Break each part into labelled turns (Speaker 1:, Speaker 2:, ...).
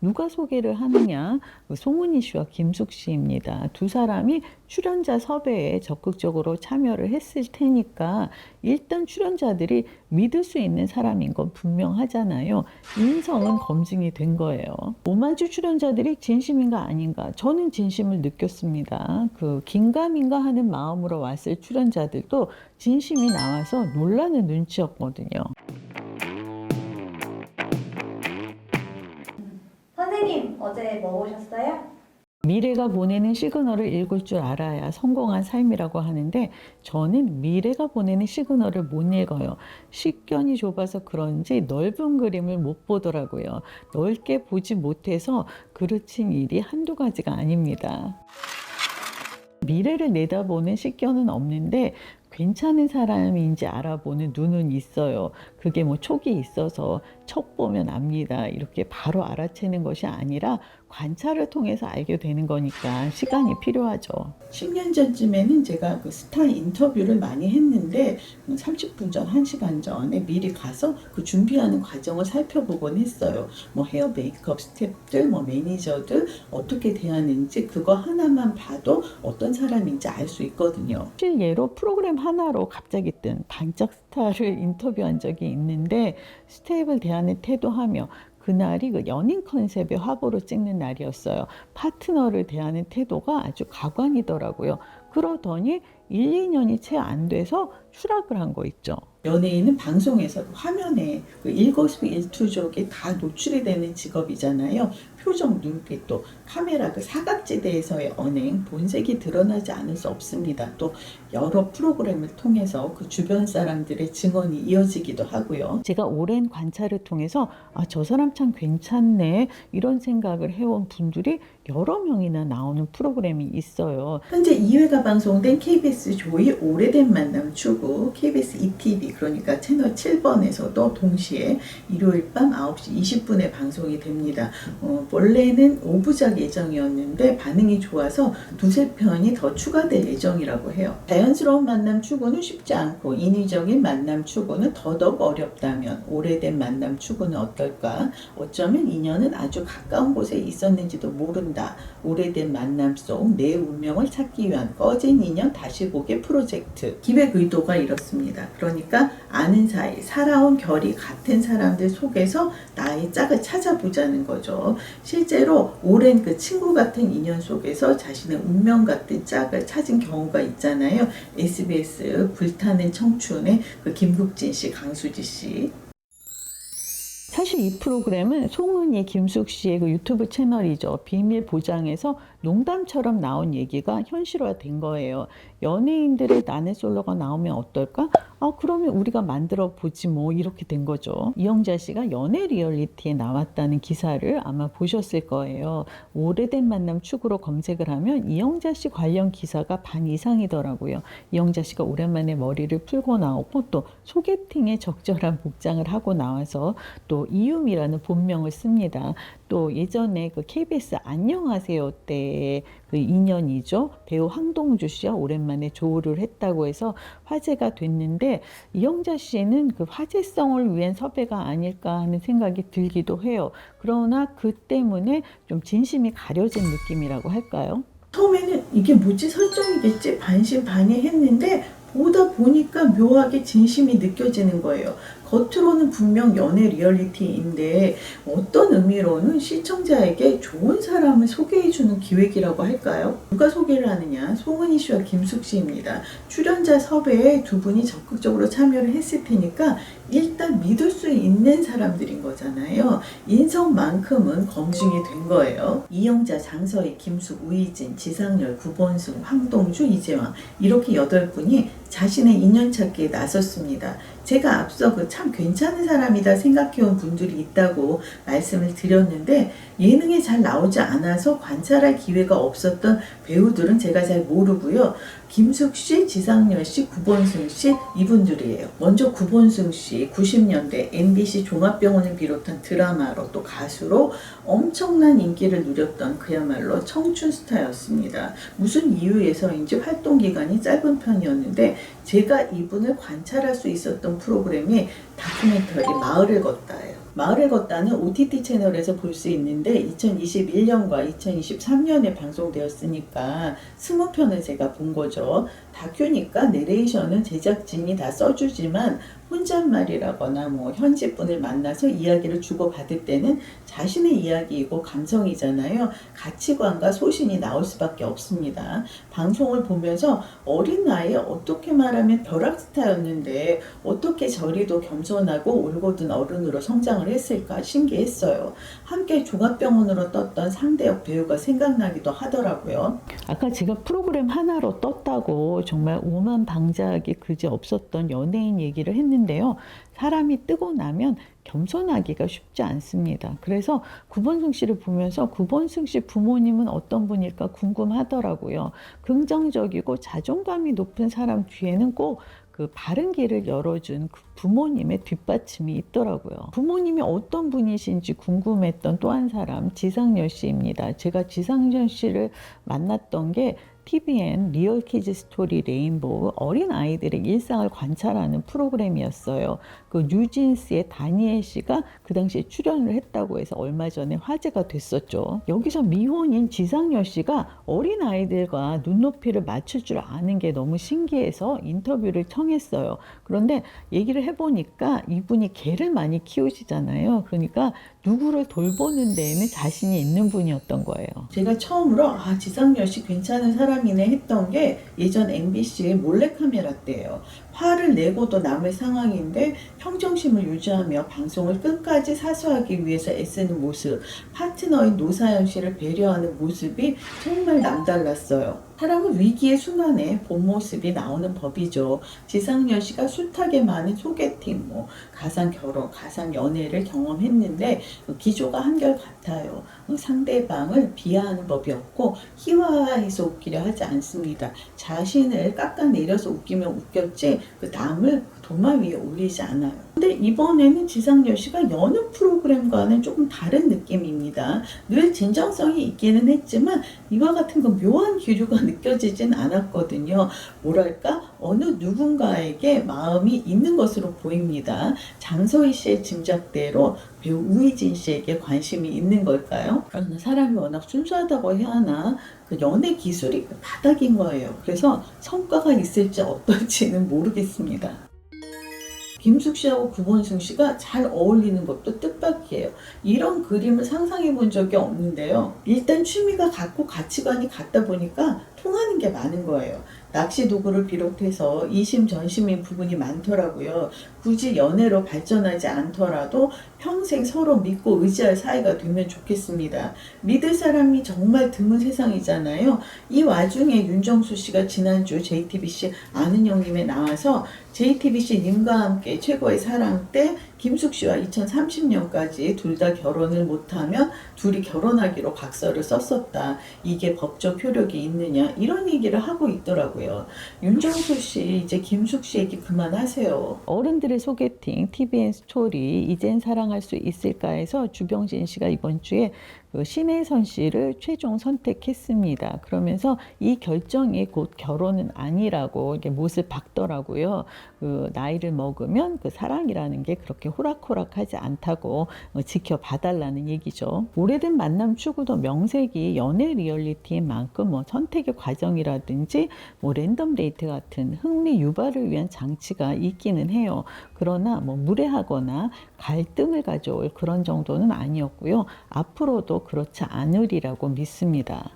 Speaker 1: 누가 소개를 하느냐? 송은이 씨와 김숙 씨입니다. 두 사람이 출연자 섭외에 적극적으로 참여를 했을 테니까 일단 출연자들이 믿을 수 있는 사람인 건 분명하잖아요. 인성은 검증이 된 거예요. 오마주 출연자들이 진심인가 아닌가? 저는 진심을 느꼈습니다. 긴가민가 하는 마음으로 왔을 출연자들도 진심이 나와서 놀라는 눈치였거든요.
Speaker 2: 선생님, 어제 뭐 보셨어요?
Speaker 1: 미래가 보내는 시그널을 읽을 줄 알아야 성공한 삶이라고 하는데 저는 미래가 보내는 시그널을 못 읽어요. 식견이 좁아서 그런지 넓은 그림을 못 보더라고요. 넓게 보지 못해서 그르친 일이 한두 가지가 아닙니다. 미래를 내다보는 식견은 없는데 괜찮은 사람인지 알아보는 눈은 있어요. 그게 뭐 촉이 있어서 척 보면 압니다. 이렇게 바로 알아채는 것이 아니라 관찰을 통해서 알게 되는 거니까 시간이 필요하죠. 10년 전쯤에는 제가 그 스타 인터뷰를 많이 했는데 30분 전, 1시간 전에 미리 가서 그 준비하는 과정을 살펴보곤 했어요. 뭐 헤어 메이크업 스태프들, 뭐 매니저들 어떻게 대하는지 그거 하나만 봐도 어떤 사람인지 알 수 있거든요. 실예로 프로그램 하나로 갑자기 뜬 반짝 스타를 인터뷰한 적이 있는데 스텝을 대하는 태도하며 그날이 그 연인 컨셉의 화보로 찍는 날이었어요. 파트너를 대하는 태도가 아주 가관이더라고요. 그러더니 1, 2년이 채 안 돼서 추락을 한 거 있죠. 연예인은 방송에서 화면에 그 일거수일투족이 다 노출이 되는 직업이잖아요. 표정, 눈빛, 또 카메라 그 사각지대에서의 언행, 본색이 드러나지 않을 수 없습니다. 또 여러 프로그램을 통해서 그 주변 사람들의 증언이 이어지기도 하고요. 제가 오랜 관찰을 통해서 저 사람 참 괜찮네 이런 생각을 해온 분들이 여러 명이나 나오는 프로그램이 있어요. 현재 2회가 방송된 KBS 조이 오래된 만남 추구, KBS ETV 그러니까 채널 7번에서도 동시에 일요일 밤 9시 20분에 방송이 됩니다. 원래는 5부작 예정이었는데 반응이 좋아서 두세 편이 더 추가될 예정이라고 해요. 자연스러운 만남 추구는 쉽지 않고 인위적인 만남 추구는 더더욱 어렵다면 오래된 만남 추구는 어떨까? 어쩌면 인연은 아주 가까운 곳에 있었는지도 모른다. 오래된 만남 속 내 운명을 찾기 위한 꺼진 인연 다시 보기 프로젝트. 기획 의도가 이렇습니다. 그러니까 아는 사이, 살아온 결이 같은 사람들 속에서 나의 짝을 찾아보자는 거죠. 실제로 오랜 그 친구 같은 인연 속에서 자신의 운명 같은 짝을 찾은 경우가 있잖아요. SBS 불타는 청춘의 그 김국진 씨, 강수지 씨. 사실 이 프로그램은 송은이, 김숙 씨의 그 유튜브 채널이죠. 비밀 보장에서 농담처럼 나온 얘기가 현실화된 거예요. 연예인들의 나는 솔로가 나오면 어떨까? 그러면 우리가 만들어 보지 뭐 이렇게 된 거죠. 이영자 씨가 연애 리얼리티에 나왔다는 기사를 아마 보셨을 거예요. 오래된 만남 축으로 검색을 하면 이영자 씨 관련 기사가 반 이상이더라고요. 이영자 씨가 오랜만에 머리를 풀고 나오고 또 소개팅에 적절한 복장을 하고 나와서 또 이유미라는 본명을 씁니다. 또 예전에 그 KBS 안녕하세요 때의 그 인연이죠. 배우 황동주 씨와 오랜만에 조우를 했다고 해서 화제가 됐는데 이영자 씨는 그 화제성을 위한 섭외가 아닐까 하는 생각이 들기도 해요. 그러나 그 때문에 좀 진심이 가려진 느낌이라고 할까요? 처음에는 이게 뭐지 설정이겠지 반신반의했는데 보다 보니까 묘하게 진심이 느껴지는 거예요. 겉으로는 분명 연애 리얼리티인데 어떤 의미로는 시청자에게 좋은 사람을 소개해주는 기획이라고 할까요? 누가 소개를 하느냐? 송은이 씨와 김숙 씨입니다. 출연자 섭외에 두 분이 적극적으로 참여를 했을 테니까 일단 믿을 수 있는 사람들인 거잖아요. 인성만큼은 검증이 된 거예요. 이영자, 장서희, 김숙, 우이진, 지상렬, 구본승, 황동주, 이재왕 이렇게 8분이 자신의 인연 찾기에 나섰습니다. 제가 앞서 그 참 괜찮은 사람이다 생각해온 분들이 있다고 말씀을 드렸는데 예능에 잘 나오지 않아서 관찰할 기회가 없었던 배우들은 제가 잘 모르고요. 김숙 씨, 지상렬 씨, 구본승 씨 이분들이에요. 먼저 구본승 씨 90년대 MBC 종합병원을 비롯한 드라마로 또 가수로 엄청난 인기를 누렸던 그야말로 청춘 스타였습니다. 무슨 이유에서인지 활동 기간이 짧은 편이었는데 제가 이분을 관찰할 수 있었던 프로그램이 다큐멘터리 마을을 걷다예요. 마을을 걷다는 OTT 채널에서 볼 수 있는데 2021년과 2023년에 방송되었으니까 20편을 제가 본 거죠. 다큐니까 내레이션은 제작진이 다 써주지만 혼잣말이라거나 뭐 현지 분을 만나서 이야기를 주고받을 때는 자신의 이야기이고 감성이잖아요. 가치관과 소신이 나올 수밖에 없습니다. 방송을 보면서 어린 나이에 어떻게 말하면 벼락스타였는데 어떻게 저리도 겸손하고 올곧은 어른으로 성장을 했을까 신기했어요. 함께 종합병원으로 떴던 상대역 배우가 생각나기도 하더라고요. 아까 제가 프로그램 하나로 떴다고 정말 오만방자하게 그지 없었던 연예인 얘기를 했는데요. 사람이 뜨고 나면 겸손하기가 쉽지 않습니다. 그래서 구본승 씨를 보면서 구본승 씨 부모님은 어떤 분일까 궁금하더라고요. 긍정적이고 자존감이 높은 사람 뒤에는 꼭 그 바른 길을 열어준 그 부모님의 뒷받침이 있더라고요. 부모님이 어떤 분이신지 궁금했던 또 한 사람 지상렬 씨입니다. 제가 지상렬 씨를 만났던 게 TVN 리얼 키즈 스토리 레인보우 어린 아이들의 일상을 관찰하는 프로그램이었어요. 그 뉴진스의 다니엘 씨가 그 당시에 출연을 했다고 해서 얼마 전에 화제가 됐었죠. 여기서 미혼인 지상렬 씨가 어린 아이들과 눈높이를 맞출 줄 아는 게 너무 신기해서 인터뷰를 청했어요. 그런데 얘기를 해보니까 이분이 개를 많이 키우시잖아요. 그러니까 누구를 돌보는 데에는 자신이 있는 분이었던 거예요. 제가 처음으로 지상렬 씨 괜찮은 사람이네 했던 게 예전 MBC의 몰래카메라 때예요. 화를 내고도 남을 상황인데 평정심을 유지하며 방송을 끝까지 사수하기 위해서 애쓰는 모습, 파트너인 노사연 씨를 배려하는 모습이 정말 남달랐어요. 사람은 위기의 순간에 본 모습이 나오는 법이죠. 지상렬 씨가 숱하게 많은 소개팅, 가상 결혼, 가상 연애를 경험했는데 기조가 한결같아요. 상대방을 비하하는 법이 없고 희화해서 웃기려 하지 않습니다. 자신을 깎아내려서 웃기면 웃겼지 그 남을 도마 위에 올리지 않아요. 근데 이번에는 지상렬 씨가 여느 프로그램과는 조금 다른 느낌입니다. 늘 진정성이 있기는 했지만 이와 같은 그 묘한 기류가 느껴지진 않았거든요. 뭐랄까 어느 누군가에게 마음이 있는 것으로 보입니다. 장소희 씨의 짐작대로 배우 우희진 씨에게 관심이 있는 걸까요? 사람이 워낙 순수하다고 해야 하나 그 연애 기술이 바닥인 거예요. 그래서 성과가 있을지 어떨지는 모르겠습니다. 김숙 씨하고 구본승 씨가 잘 어울리는 것도 뜻밖이에요. 이런 그림을 상상해 본 적이 없는데요. 일단 취미가 같고 가치관이 같다 보니까 통하는 게 많은 거예요. 낚시 도구를 비롯해서 이심전심인 부분이 많더라고요. 굳이 연애로 발전하지 않더라도 평생 서로 믿고 의지할 사이가 되면 좋겠습니다. 믿을 사람이 정말 드문 세상이잖아요. 이 와중에 윤정수 씨가 지난주 JTBC 아는 형님에 나와서 JTBC 님과 함께 최고의 사랑 때 김숙 씨와 2030년까지 둘 다 결혼을 못하면 둘이 결혼하기로 각서를 썼었다. 이게 법적 효력이 있느냐 이런 얘기를 하고 있더라고요. 윤정수 씨 이제 김숙 씨 얘기 그만하세요. 어른들의 소개팅 TVN 스토리 이젠 사랑할 수 있을까 해서 주병진 씨가 이번 주에 그 신혜선 씨를 최종 선택했습니다. 그러면서 이 결정이 곧 결혼은 아니라고 이렇게 못을 박더라고요. 그 나이를 먹으면 그 사랑이라는 게 그렇게 호락호락하지 않다고 지켜봐달라는 얘기죠. 오래된 만남 추구도 명색이 연애 리얼리티인 만큼 선택의 과정이라든지 랜덤 데이트 같은 흥미 유발을 위한 장치가 있기는 해요. 그러나 무례하거나 갈등을 가져올 그런 정도는 아니었고요. 앞으로도 그렇지 않으리라고 믿습니다.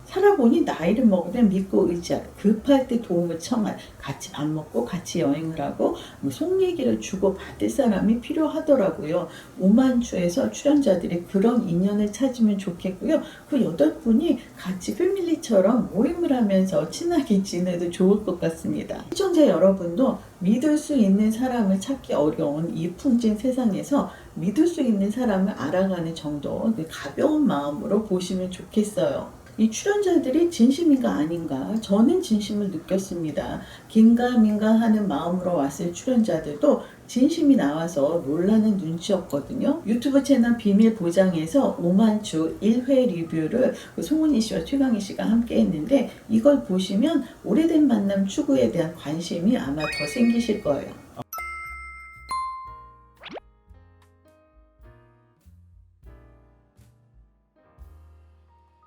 Speaker 1: 살아보니 나이를 먹으면 믿고 의지할, 급할 때 도움을 청할, 같이 밥 먹고 같이 여행을 하고 속 얘기를 주고받을 사람이 필요하더라고요. 오만추에서 출연자들이 그런 인연을 찾으면 좋겠고요. 그 8분이 같이 패밀리처럼 모임을 하면서 친하게 지내도 좋을 것 같습니다. 시청자 여러분도 믿을 수 있는 사람을 찾기 어려운 이 풍진 세상에서 믿을 수 있는 사람을 알아가는 정도 가벼운 마음으로 보시면 좋겠어요. 이 출연자들이 진심인가 아닌가 저는 진심을 느꼈습니다. 긴가민가 하는 마음으로 왔을 출연자들도 진심이 나와서 놀라는 눈치였거든요. 유튜브 채널 비밀 보장에서 오만추 1회 리뷰를 송은희 씨와 최강희 씨가 함께 했는데 이걸 보시면 오래된 만남 추구에 대한 관심이 아마 더 생기실 거예요.